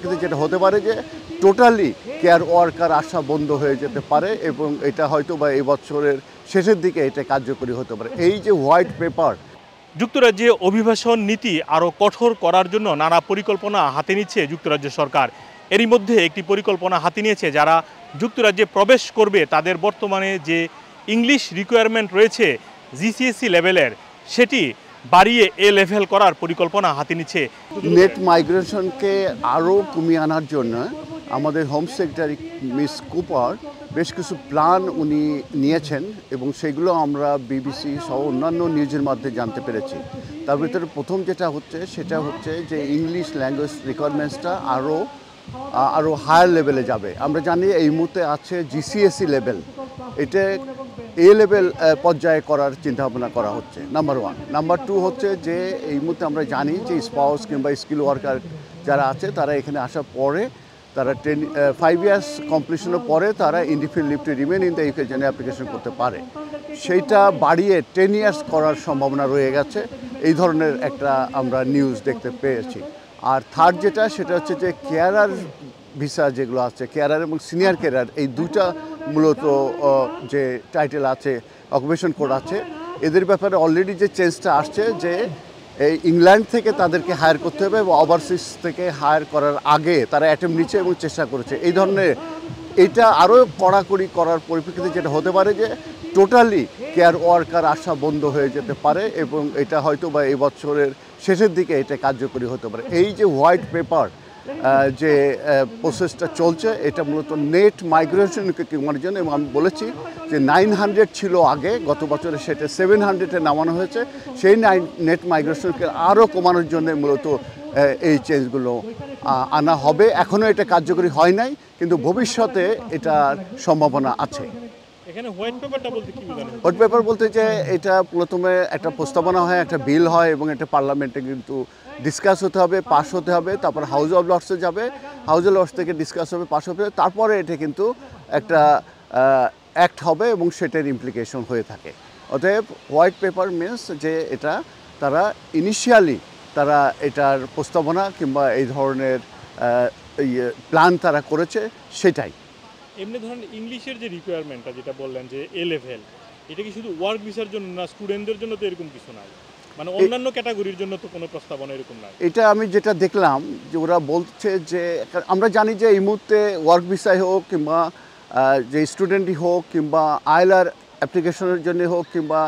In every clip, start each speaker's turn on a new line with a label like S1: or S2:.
S1: পরিপ্রেক্ষিতে যেটা হতে পারে যে টোটালি কেয়ার ওয়ার্কার আসা বন্ধ হয়ে যেতে পারে এবং এটা হয়তো বা এই বছরের শেষের দিকে এটা কার্যকরী হতে পারে। এই যে হোয়াইট পেপার,
S2: যুক্তরাজ্যে অভিবাসন নীতি আরও কঠোর করার জন্য নানা পরিকল্পনা হাতে নিচ্ছে যুক্তরাজ্য সরকার। এরই মধ্যে একটি পরিকল্পনা হাতে নিয়েছে, যারা যুক্তরাজ্যে প্রবেশ করবে তাদের বর্তমানে যে ইংলিশ রিকোয়ারমেন্ট রয়েছে জিসিএসসি লেভেলের, সেটি বাড়িয়ে এ লেভেল করার পরিকল্পনা হাতে নিচ্ছে।
S1: নেট মাইগ্রেশনকে আরও কমিয়ে আনার জন্য আমাদের হোম সেক্রেটারি মিস কুপার বেশ কিছু প্ল্যান উনি নিয়েছেন এবং সেগুলো আমরা বিবিসি সহ অন্যান্য নিউজের মাধ্যমে জানতে পেরেছি। তার ভিতরে প্রথম যেটা হচ্ছে সেটা হচ্ছে যে ইংলিশ ল্যাঙ্গুয়েজ রিকোয়ারমেন্টসটা আরও হায়ার লেভেলে যাবে। আমরা জানি এই মুহূর্তে আছে জিসিএসসি লেভেল, এটা এ লেভেল পর্যায়ে করার চিন্তাভাবনা করা হচ্ছে, নাম্বার ওয়ান। নাম্বার টু হচ্ছে যে এই মুহূর্তে আমরা জানি যে স্পাউস কিংবা স্কিল ওয়ার্কার যারা আছে তারা এখানে আসার পরে তারা 5 ইয়ার্স কমপ্লিশনের পরে তারা indefinite leave to remain in the UK জন্য অ্যাপ্লিকেশন করতে পারে। সেইটা বাড়িয়ে 10 ইয়ার্স করার সম্ভাবনা রয়ে গেছে, এই ধরনের একটা আমরা নিউজ দেখতে পেয়েছি। আর থার্ড যেটা সেটা হচ্ছে যে কেয়ারার ভিসা যেগুলো আছে, কেয়ারার এবং সিনিয়র কেয়ারার, এই দুটা মূলত যে টাইটেল আছে, অকুপেশন কোড আছে, এদের ব্যাপারে অলরেডি যে চেঞ্জটা আসছে যে এই ইংল্যান্ড থেকে তাদেরকে হায়ার করতে হবে এবং ওভারসিজ থেকে হায়ার করার আগে তারা অ্যাটেম্প নিচ্ছে এবং চেষ্টা করেছে। এই ধরনের এটা আরও কড়াকড়ি করার পরিপ্রেক্ষিতে যেটা হতে পারে যে টোটালি কেয়ার ওয়ার্কার আসা বন্ধ হয়ে যেতে পারে এবং এটা হয়তো বা এই বছরের শেষের দিকে এটা কার্যকরী হতে পারে। এই যে হোয়াইট পেপার যে প্রসেসটা চলছে, এটা মূলত নেট মাইগ্রেশনকে কমানোর জন্য, এবং আমি বলেছি যে 900 ছিল আগে, গত বছরে সেটা 700-এ নামানো হয়েছে। সেই নেট মাইগ্রেশনকে আরও কমানোর জন্য মূলত এই চেঞ্জগুলো আনা হবে। এখনও এটা কার্যকরী হয় নাই, কিন্তু ভবিষ্যতে এটার সম্ভাবনা আছে।
S2: এখানে হোয়াইট পেপারটা বলতে কি বোঝানো?
S1: হোয়াইট পেপার বলতে যে এটা প্রথমে একটা প্রস্তাবনা হয়, একটা বিল হয় এবং এটা পার্লামেন্টে কিন্তু ডিসকাস হতে হবে, পাস হতে হবে, তারপর হাউস অফ লর্ডসে যাবে, হাউস অফ লর্ডস থেকে ডিসকাস হবে, পাস হবে, তারপরে এটা কিন্তু একটা অ্যাক্ট হবে এবং সেটার ইমপ্লিকেশন হয়ে থাকে। অতএব হোয়াইট পেপার মিনস যে এটা তারা ইনিশিয়ালি তারা এটার প্রস্তাবনা কিংবা এই ধরনের প্ল্যান তারা করেছে, সেটাই।
S2: এমনি ধরেন ইংলিশের যে রিকোয়ারমেন্টটা যেটা বললেন যে এ লেভেল, এটা কি শুধু ওয়ার্ক ভিসার জন্য না, স্টুডেন্টদের জন্য তো এরকম কিছু নাই? মানে অন্যান্য ক্যাটাগরির জন্য তো কোনো প্রস্তাবনা এরকম নাই?
S1: এটা আমি যেটা দেখলাম যে ওরা বলছে যে আমরা জানি যে এই মুহূর্তে ওয়ার্ক ভিসায় হোক কিংবা যে স্টুডেন্টই হোক কিংবা আইএলআর অ্যাপ্লিকেশনের জন্য হোক কিংবা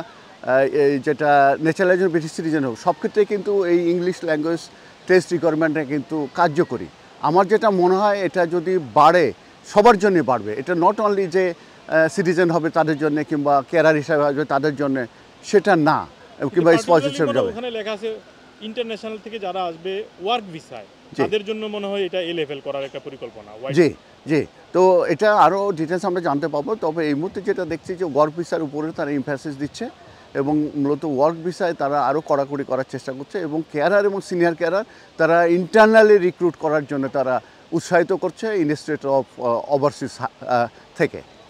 S1: এই যেটা ন্যাচারালাইজেশন ব্রিটিশ সিটিজেন হোক, সব ক্ষেত্রে কিন্তু এই ইংলিশ ল্যাঙ্গুয়েজ টেস্ট রিকোয়ারমেন্টটা কিন্তু কার্যকরী। আমার যেটা মনে হয় এটা যদি বাড়ে সবার জন্য বাড়বে। এটা নট অনলি যে সিটিজেন হবে তাদের জন্য কিংবা কেয়ারার হিসাবে আসবে তাদের জন্য, সেটা না, কিংবা স্পন্সরশিপ যাবে।
S2: ওখানে লেখা আছে ইন্টারন্যাশনাল থেকে যারা আসবে ওয়ার্ক ভিসায়, তাদের জন্য মনে হয় এটা এ লেভেল করার একটা পরিকল্পনা।
S1: জি জি, তো এটা আরও ডিটেলস আমরা জানতে পাবো। তবে এই মুহূর্তে যেটা দেখছি যে ওয়ার্ক ভিসার উপরে তারা ইমফ্যাসিস দিচ্ছে এবং মূলত ওয়ার্ক ভিসায় তারা আরও কড়াকড়ি করার চেষ্টা করছে এবং কেয়ারার এবং সিনিয়র কেয়ারার তারা ইন্টারনালি রিক্রুট করার জন্য তারা উৎসাহিত করছে ইনস্টিটিউট অফ ওভারসিজ থেকে।